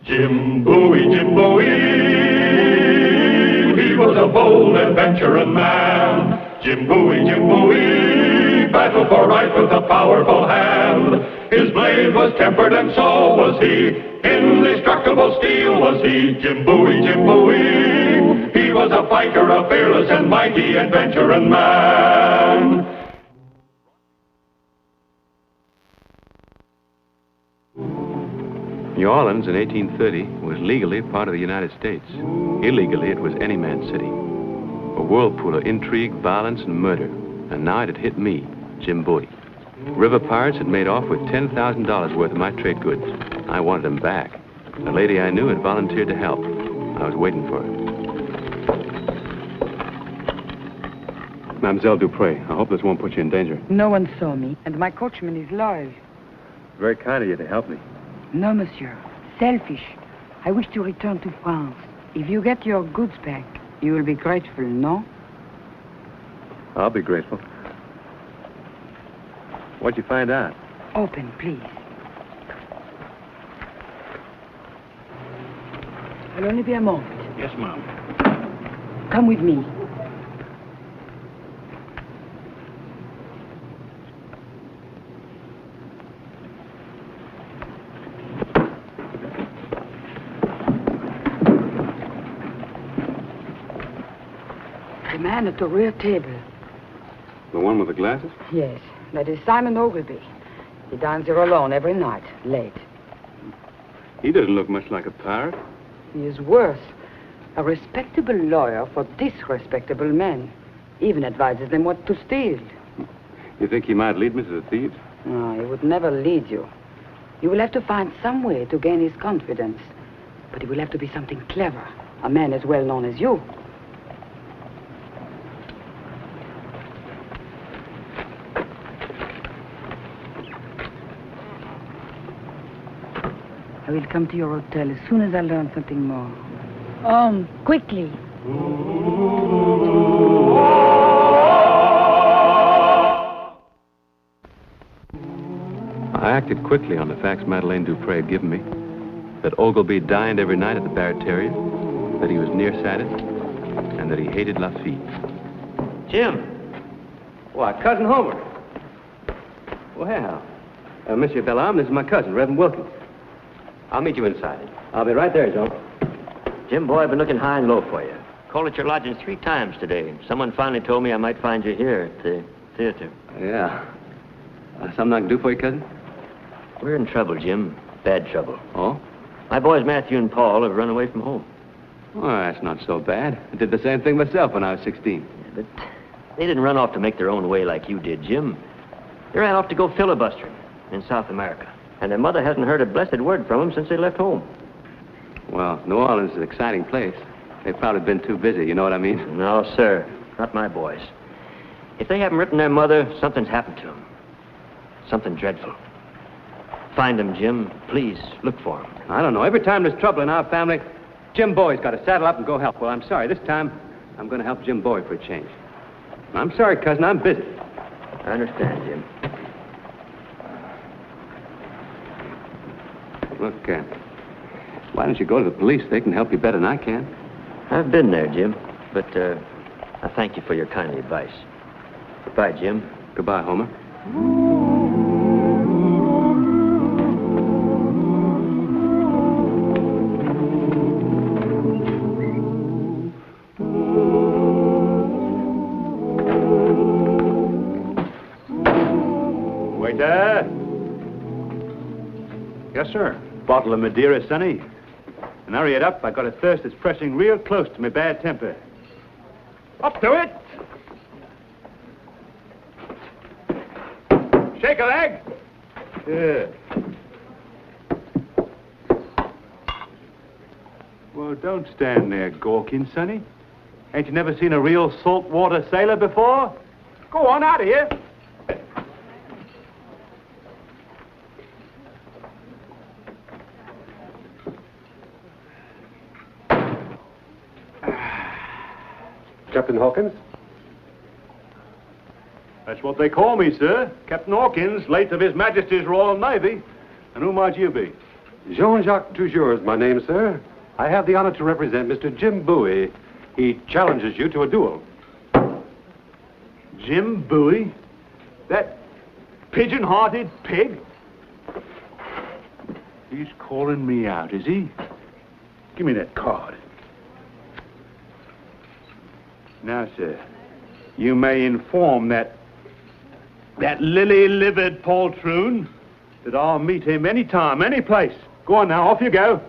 Jim Bowie, Jim Bowie, he was a bold adventuring man. Jim Bowie, battled for right with a powerful hand. His blade was tempered and so was he, indestructible steel was he. Jim Bowie, he was a fighter, a fearless and mighty adventuring man. New Orleans in 1830 was legally part of the United States. Illegally, it was any man's city. A whirlpool of intrigue, violence, and murder. And now it had hit me, Jim Bowie. River pirates had made off with $10,000 worth of my trade goods. I wanted them back. A lady I knew had volunteered to help. I was waiting for her. Mademoiselle Dupré, I hope this won't put you in danger. No one saw me, and my coachman is loyal. Very kind of you to help me. No, monsieur. Selfish. I wish to return to France. If you get your goods back, you will be grateful, no? I'll be grateful. What'd you find out? Open, please. I'll only be a moment. Yes, ma'am. Come with me. The man at the rear table. The one with the glasses? Yes, that is Simon Ogilvy. He dines here alone every night, late. He doesn't look much like a pirate. He is worse. A respectable lawyer for disrespectable men. Even advises them what to steal. You think he might lead me to the thieves? No, he would never lead you. You will have to find some way to gain his confidence. But it will have to be something clever. A man as well known as you. I will come to your hotel as soon as I learn something more. Quickly. I acted quickly on the facts Madeleine Dupré had given me. That Ogilvy dined every night at the Barrateria, that he was nearsighted, and that he hated Lafitte. Jim! Why, Cousin Homer. Well, Monsieur Bellarme, this is my cousin, Reverend Wilkins. I'll meet you inside. I'll be right there, John. Jim, boy, I've been looking high and low for you. Called at your lodging 3 times today. Someone finally told me I might find you here at the theater. Yeah. Something I can do for you, cousin? We're in trouble, Jim. Bad trouble. Oh? My boys, Matthew and Paul, have run away from home. Well, that's not so bad. I did the same thing myself when I was 16. Yeah, but they didn't run off to make their own way like you did, Jim. They ran off to go filibustering in South America. And their mother hasn't heard a blessed word from them since they left home. Well, New Orleans is an exciting place. They've probably been too busy, you know what I mean? No, sir. Not my boys. If they haven't written their mother, something's happened to them. Something dreadful. Find them, Jim. Please, look for them. I don't know. Every time there's trouble in our family, Jim Bowie's got to saddle up and go help. Well, I'm sorry. This time, I'm going to help Jim Bowie for a change. I'm sorry, cousin. I'm busy. I understand, Jim. Look, why don't you go to the police? They can help you better than I can. I've been there, Jim. But I thank you for your kindly advice. Goodbye, Jim. Goodbye, Homer. Waiter. Yes, sir. Bottle of Madeira, Sonny. And hurry it up. I got a thirst that's pressing real close to my bad temper. Up to it! Shake a leg. Yeah. Well, don't stand there gawking, Sonny. Ain't you never seen a real saltwater sailor before? Go on, out of here. Captain Hawkins? That's what they call me, sir. Captain Hawkins, late of His Majesty's Royal Navy. And who might you be? Jean-Jacques Toujours is my name, sir. I have the honor to represent Mr. Jim Bowie. He challenges you to a duel. Jim Bowie? That pigeon-hearted pig? He's calling me out, is he? Give me that card. Now, sir, you may inform that lily-livered poltroon that I'll meet him any time, any place. Go on now, off you go.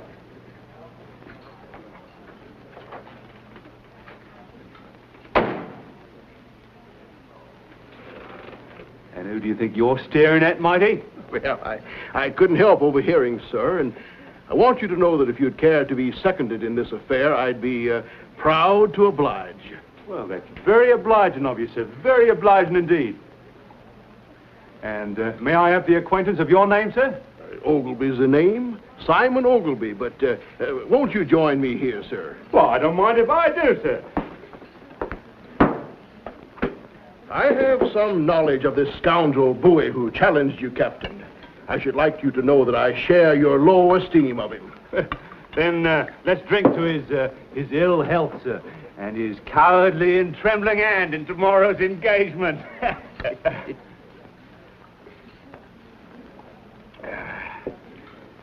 And who do you think you're staring at, Mighty? Well, I couldn't help overhearing, sir, and I want you to know that if you'd care to be seconded in this affair, I'd be proud to oblige. Well, that's very obliging of you, sir. Very obliging indeed. And may I have the acquaintance of your name, sir? Ogilvy's the name. Simon Ogilvy, but won't you join me here, sir? Well, I don't mind if I do, sir. I have some knowledge of this scoundrel Bowie who challenged you, Captain. I should like you to know that I share your low esteem of him. Then let's drink to his ill health, sir, and his cowardly and trembling hand in tomorrow's engagement.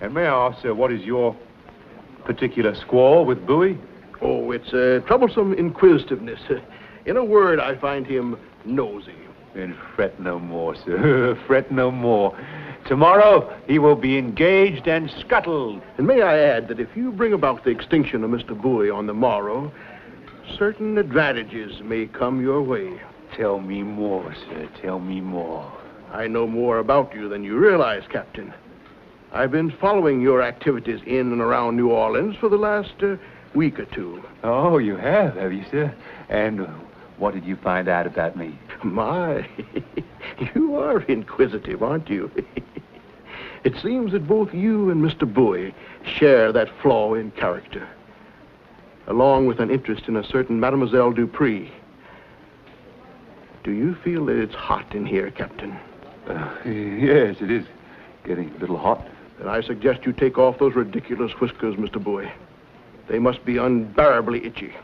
And may I ask, sir, what is your particular squall with Bowie? Oh, it's troublesome inquisitiveness. In a word, I find him nosy. Then fret no more, sir. Fret no more. Tomorrow he will be engaged and scuttled. And may I add that if you bring about the extinction of Mr. Bowie on the morrow, certain advantages may come your way. Tell me more, sir. Tell me more. I know more about you than you realize, Captain. I've been following your activities in and around New Orleans for the last week or two. Oh, you have you, sir? And what did you find out about me? My, you are inquisitive, aren't you? It seems that both you and Mr. Bowie share that flaw in character, along with an interest in a certain Mademoiselle Dupree. Do you feel that it's hot in here, Captain? Yes, it is getting a little hot. Then I suggest you take off those ridiculous whiskers, Mr. Bowie. They must be unbearably itchy.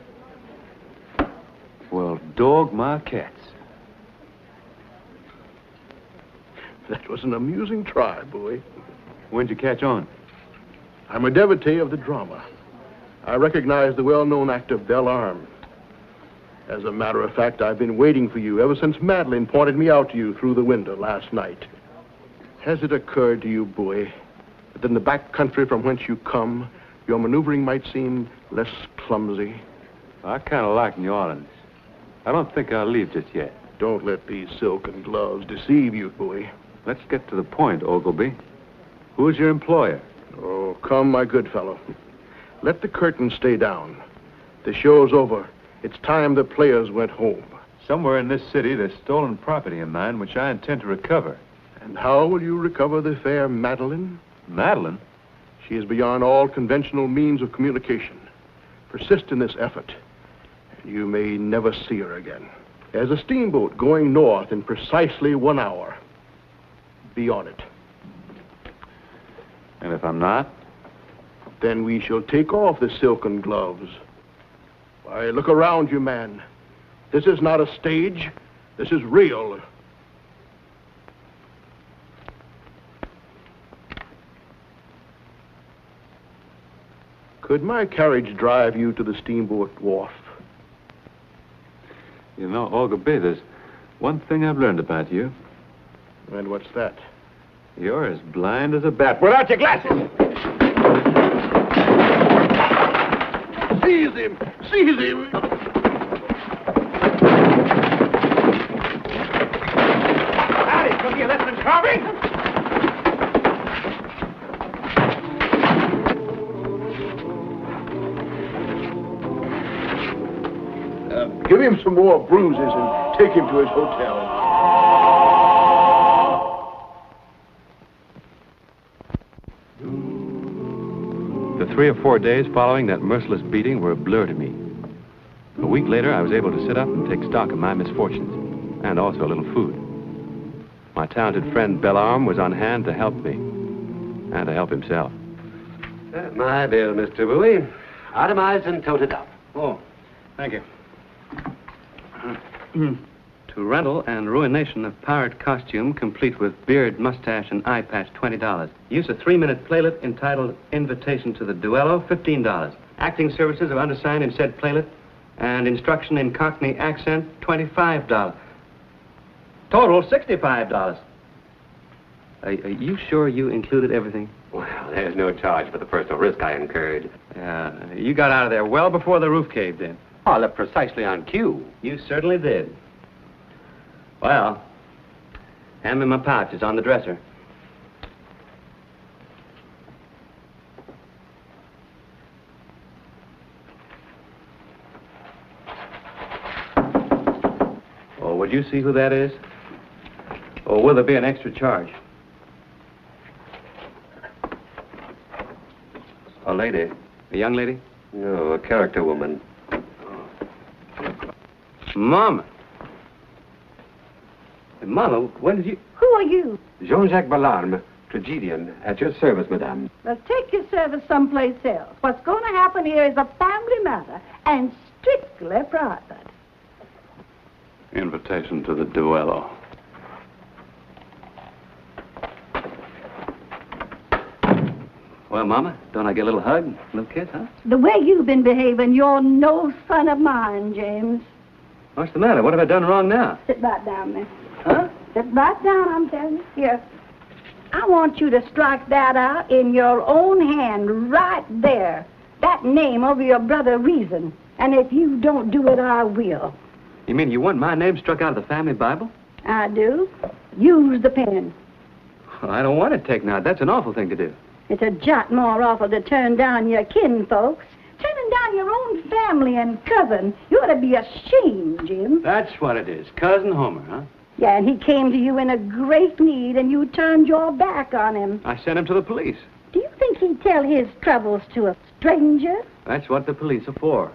Well, dog my cats. That was an amusing try, Bowie. When'd you catch on? I'm a devotee of the drama. I recognize the well-known actor Belle Arm. As a matter of fact, I've been waiting for you ever since Madeline pointed me out to you through the window last night. Has it occurred to you, Bowie, that in the back country from whence you come, your maneuvering might seem less clumsy? I kind of like New Orleans. I don't think I'll leave just yet. Don't let these silken gloves deceive you, Bowie. Let's get to the point, Ogilvy. Who's your employer? Oh, come, my good fellow. Let the curtain stay down. The show's over. It's time the players went home. Somewhere in this city, there's stolen property of mine, which I intend to recover. And how will you recover the fair Madeline? Madeline? She is beyond all conventional means of communication. Persist in this effort, and you may never see her again. There's a steamboat going north in precisely 1 hour. Be on it. And if I'm not? Then we shall take off the silken gloves. Why, look around you, man. This is not a stage. This is real. Could my carriage drive you to the steamboat wharf? You know, Ogilvy, there's one thing I've learned about you. And what's that? You're as blind as a bat. Without your glasses! Seize him! Seize him! Howdy, cookie, less than carving! Give him some more bruises and take him to his hotel. The 3 or 4 days following that merciless beating were a blur to me. A week later, I was able to sit up and take stock of my misfortunes, and also a little food. My talented friend Belle Arm was on hand to help me, and to help himself. My bill, Mr. Bowie. Itemized and toted up. Oh, thank you. To rental and ruination of pirate costume, complete with beard, mustache, and eye patch, $20. Use a 3-minute playlet entitled Invitation to the Duello, $15. Acting services of undersigned in said playlet and instruction in Cockney accent, $25. Total, $65. Are you sure you included everything? Well, there's no charge for the personal risk I incurred. Yeah, you got out of there well before the roof caved in. Oh, I left precisely on cue. You certainly did. Well, hand me my pouch. It's on the dresser. Oh, would you see who that is? Or will there be an extra charge? A lady. A young lady? No, a character woman. Mama. Mama, when did you... Who are you? Jean-Jacques Ballarme, tragedian, at your service, madame. Well, take your service someplace else. What's going to happen here is a family matter and strictly private. Invitation to the duello. Well, Mama, don't I get a little hug, a little kiss, huh? The way you've been behaving, you're no son of mine, James. What's the matter? What have I done wrong now? Sit right down, miss. Huh? Sit right down, I'm telling you. Here. I want you to strike that out in your own hand, right there. That name over your brother Reason. And if you don't do it, I will. You mean you want my name struck out of the family Bible? I do. Use the pen. Well, I don't want it taken out. That's an awful thing to do. It's a jot more awful to turn down your kinfolks. Turning down your own family and cousin. You ought to be ashamed, Jim. That's what it is. Cousin Homer, huh? Yeah, and he came to you in a great need, and you turned your back on him. I sent him to the police. Do you think he'd tell his troubles to a stranger? That's what the police are for.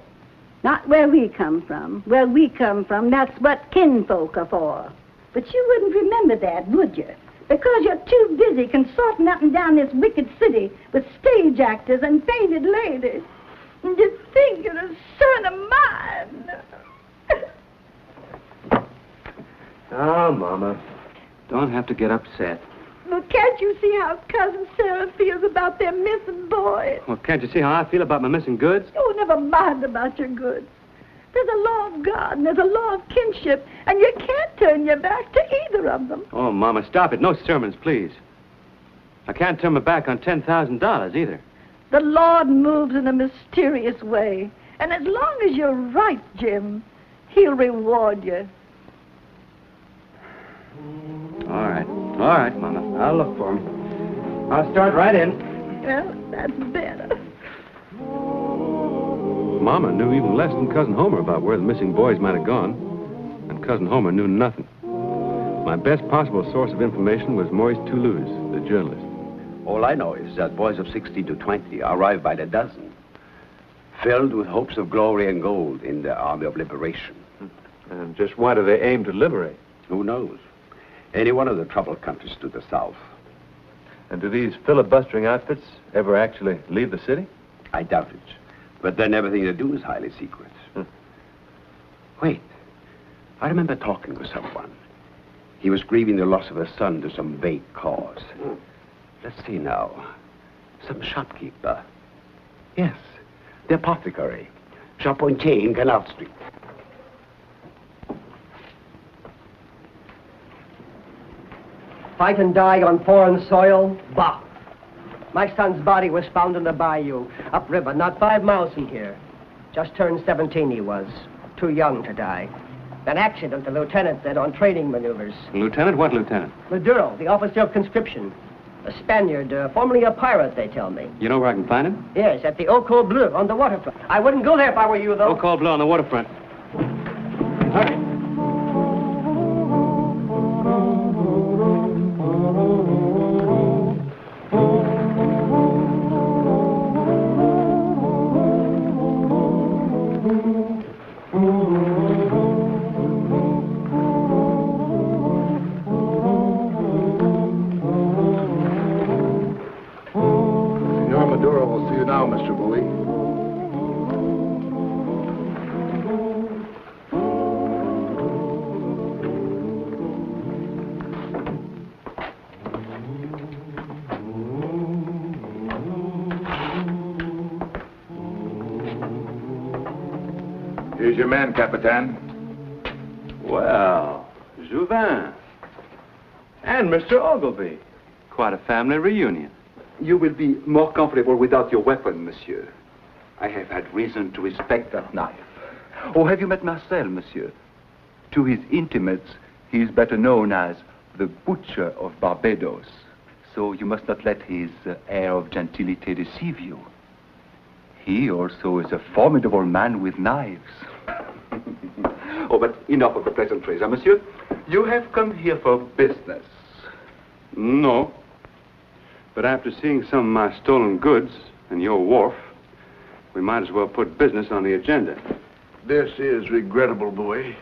Not where we come from. Where we come from, that's what kinfolk are for. But you wouldn't remember that, would you? Because you're too busy consorting up and down this wicked city with stage actors and painted ladies. And you think you're a son of mine. Oh, Mama. Don't have to get upset. Well, can't you see how Cousin Sarah feels about their missing boy? Well, can't you see how I feel about my missing goods? Oh, never mind about your goods. There's a law of God and there's a law of kinship, and you can't turn your back to either of them. Oh, Mama, stop it. No sermons, please. I can't turn my back on $10,000 either. The Lord moves in a mysterious way, and as long as you're right, Jim, he'll reward you. All right, Mama. I'll look for him. I'll start right in. Well, that's better. Mama knew even less than Cousin Homer about where the missing boys might have gone, and Cousin Homer knew nothing. My best possible source of information was Maurice Toulouse, the journalist. All I know is that boys of 16 to 20 arrive by the dozen, filled with hopes of glory and gold in the Army of Liberation. And just why do they aim to liberate? Who knows? Any one of the troubled countries to the south. And do these filibustering outfits ever actually leave the city? I doubt it. But then everything they do is highly secret. Wait. I remember talking with someone. He was grieving the loss of a son to some vague cause. Let's see now. Some shopkeeper. Yes, the apothecary. Charpentier in Canal Street. Fight and die on foreign soil? Bah! My son's body was found in the bayou, upriver, not 5 miles from here. Just turned 17 he was. Too young to die. An accident, the lieutenant said, on training maneuvers. Lieutenant? What lieutenant? Maduro, the officer of conscription. A Spaniard, formerly a pirate, they tell me. You know where I can find him? Yes, at the Au Col Bleu on the waterfront. I wouldn't go there if I were you, though. Au Col Bleu on the waterfront. Hurry. Maduro will see you now, Mr. Bowie. Here's your man, Capitan. Well, Jouvin. And Mr. Ogilvy. Quite a family reunion. You will be more comfortable without your weapon, monsieur. I have had reason to respect that knife. Oh, have you met Marcel, monsieur? To his intimates, he is better known as the Butcher of Barbados. So you must not let his air of gentility deceive you. He also is a formidable man with knives. Oh, but enough of the pleasantries, monsieur. You have come here for business. No. But after seeing some of my stolen goods and your wharf, we might as well put business on the agenda. This is regrettable, Bowie.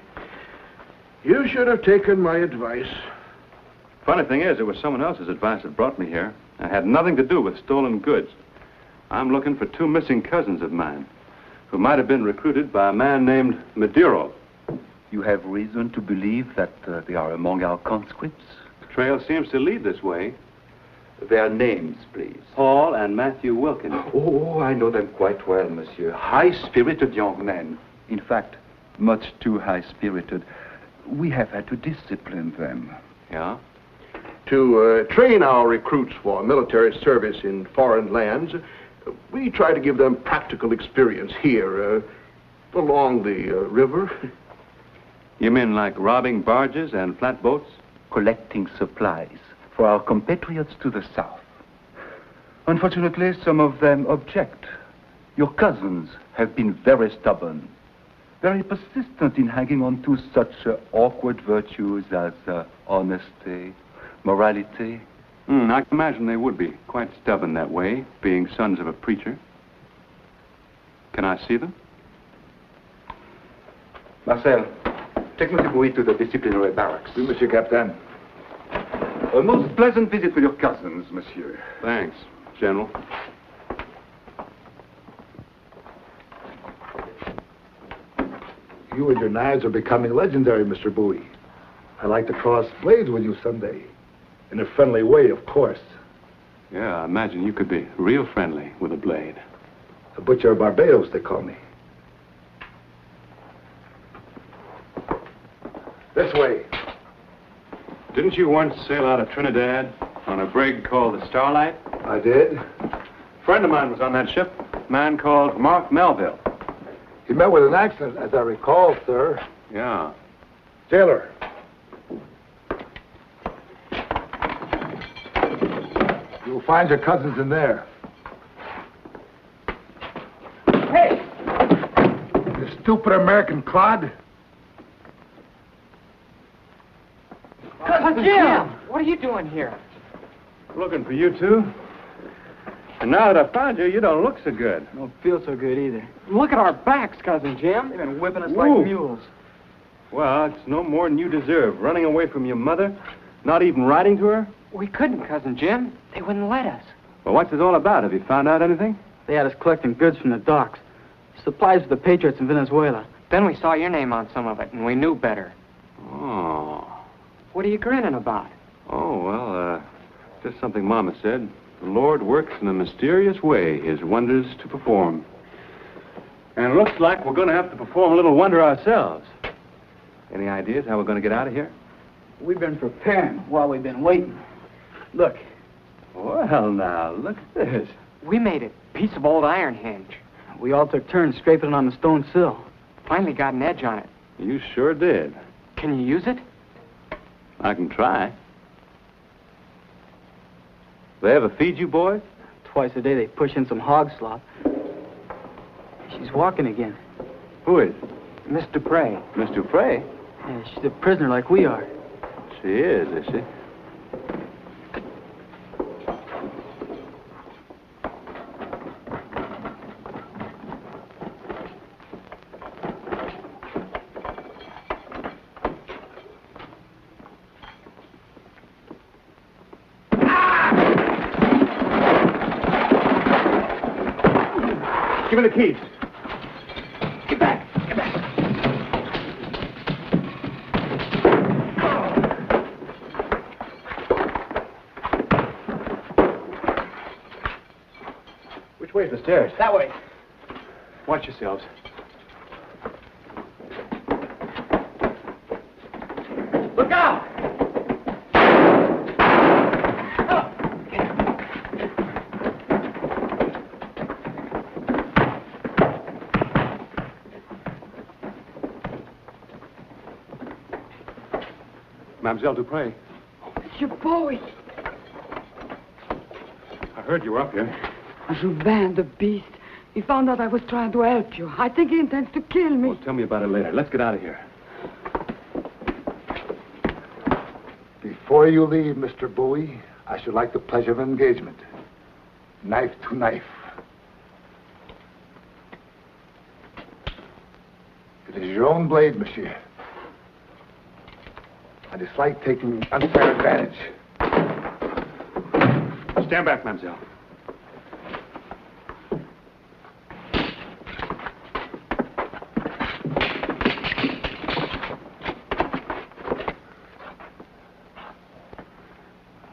You should have taken my advice. Funny thing is, it was someone else's advice that brought me here. It had nothing to do with stolen goods. I'm looking for 2 missing cousins of mine who might have been recruited by a man named Maduro. You have reason to believe that they are among our conscripts? The trail seems to lead this way. Their names, please. Paul and Matthew Wilkins. Oh, I know them quite well, monsieur. High-spirited young men. In fact, much too high-spirited. We have had to discipline them. Yeah? To train our recruits for military service in foreign lands, we try to give them practical experience here, along the river. You mean like robbing barges and flatboats? Collecting supplies for our compatriots to the south. Unfortunately, some of them object. Your cousins have been very stubborn, very persistent in hanging on to such awkward virtues as honesty, morality. I can imagine they would be quite stubborn that way, being sons of a preacher. Can I see them? Marcel, take Monsieur Bowie to the disciplinary barracks. Oui, Monsieur Captain. A most pleasant visit with your cousins, monsieur. Thanks, General. You and your knives are becoming legendary, Mr. Bowie. I'd like to cross blades with you someday. In a friendly way, of course. Yeah, I imagine you could be real friendly with a blade. The Butcher of Barbados, they call me. This way. Didn't you once sail out of Trinidad on a brig called the Starlight? I did. A friend of mine was on that ship, a man called Mark Melville. He met with an accident, as I recall, sir. Yeah. Jailer. You'll find your cousins in there. Hey! You stupid American clod. Cousin Jim! What are you doing here? Looking for you two. And now that I found you, you don't look so good. Don't feel so good either. Look at our backs, Cousin Jim. They've been whipping us like mules. Well, it's no more than you deserve. Running away from your mother, not even writing to her. We couldn't, Cousin Jim. They wouldn't let us. Well, what's this all about? Have you found out anything? They had us collecting goods from the docks. Supplies for the patriots in Venezuela. Then we saw your name on some of it, and we knew better. Oh. What are you grinning about? Oh, well, just something Mama said. The Lord works in a mysterious way, his wonders to perform. And it looks like we're going to have to perform a little wonder ourselves. Any ideas how we're going to get out of here? We've been preparing while we've been waiting. Look. Well, now, look at this. We made it. Piece of old iron hinge. We all took turns scraping it on the stone sill. Finally got an edge on it. You sure did. Can you use it? I can try. They ever feed you, boys? Twice a day they push in some hog slop. She's walking again. Who is? Miss Dupre. Miss Dupre? Yeah, she's a prisoner like we are. She is she? Give me the keys. Get back. Get back. Which way's the stairs? That way. Watch yourselves. Look out! Mademoiselle Dupré, Monsieur Bowie. I heard you were up here. Joubin, the beast. He found out I was trying to help you. I think he intends to kill me. Well, tell me about it later. Let's get out of here. Before you leave, Mr. Bowie, I should like the pleasure of engagement. Knife to knife. It is your own blade, monsieur. I dislike taking unfair advantage. Stand back, mademoiselle.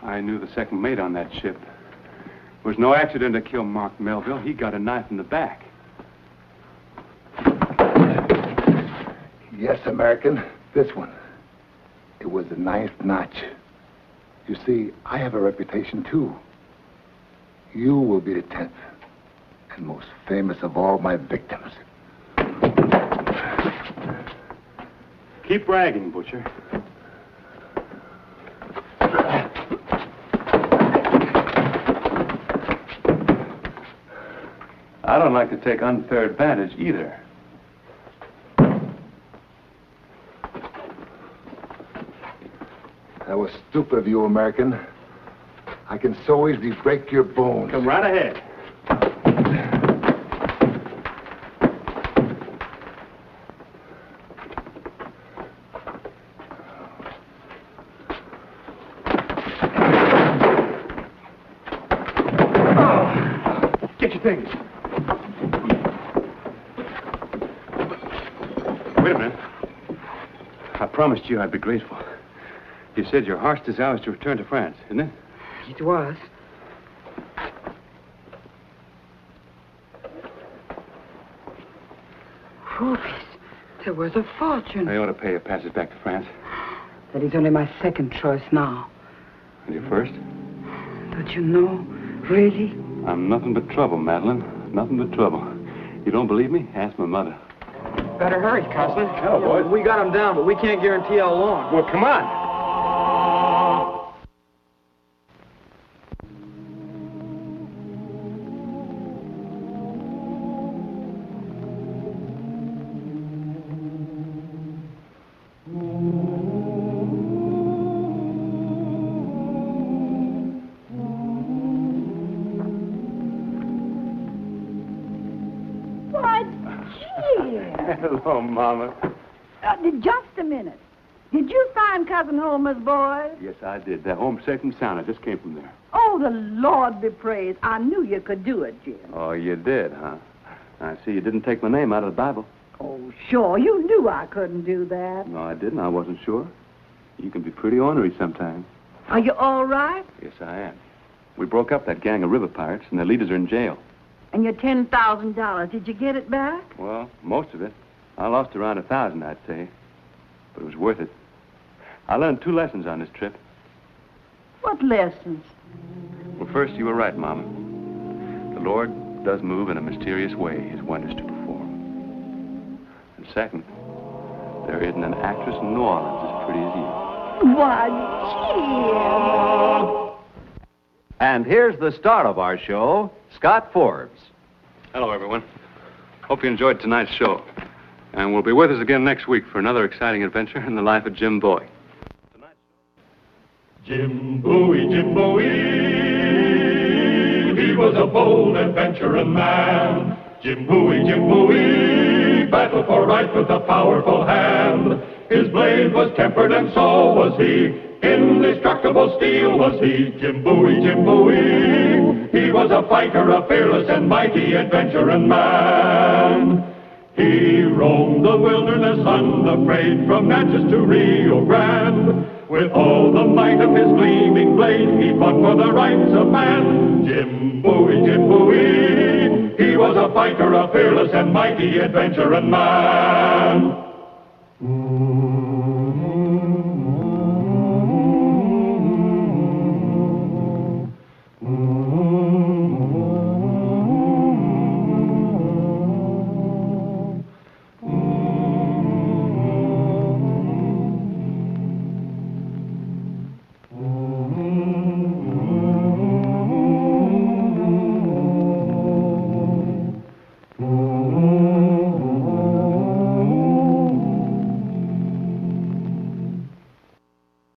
I knew the second mate on that ship. It was no accident to kill Mark Melville. He got a knife in the back. Yes, American. This one. It was the 9th notch. You see, I have a reputation, too. You will be the 10th and most famous of all my victims. Keep bragging, Butcher. I don't like to take unfair advantage either. That was stupid of you, American. I can so easily break your bones. Come right ahead. Get your things. Wait a minute. I promised you I'd be grateful. You said your heart's desire was to return to France, isn't it? It was. Rubies. There was a fortune. I ought to pay your passage back to France. That is only my second choice now. And your first? Don't you know? Really? I'm nothing but trouble, Madeline. Nothing but trouble. You don't believe me? Ask my mother. Better hurry, cousin. Hello, boys. We got him down, but we can't guarantee how long. Well, come on. Hello, Mama. Just a minute. Did you find Cousin Homer's boys? Yes, I did. They're home safe and sound. I just came from there. Oh, the Lord be praised. I knew you could do it, Jim. Oh, you did, huh? I see you didn't take my name out of the Bible. Oh, sure. You knew I couldn't do that. No, I didn't. I wasn't sure. You can be pretty ornery sometimes. Are you all right? Yes, I am. We broke up that gang of river pirates, and their leaders are in jail. And your $10,000, did you get it back? Well, most of it. I lost around 1,000, I'd say. But it was worth it. I learned 2 lessons on this trip. What lessons? Well, first, you were right, Mama. The Lord does move in a mysterious way his wonders to perform. And second, there isn't an actress in New Orleans as pretty as you. Why, Jim! And here's the star of our show, Scott Forbes. Hello, everyone. Hope you enjoyed tonight's show. And we'll be with us again next week for another exciting adventure in the life of Jim Bowie. Jim Bowie, Jim Bowie, he was a bold adventuring man. Jim Bowie, battled for right with a powerful hand. His blade was tempered and so was he. Indestructible steel was he. Jim Bowie, He was a fighter, a fearless and mighty adventuring man. He roamed the wilderness unafraid, from Natchez to Rio Grande. With all the might of his gleaming blade, he fought for the rights of man. Jim Bowie, Jim Bowie, he was a fighter, a fearless and mighty adventuring man.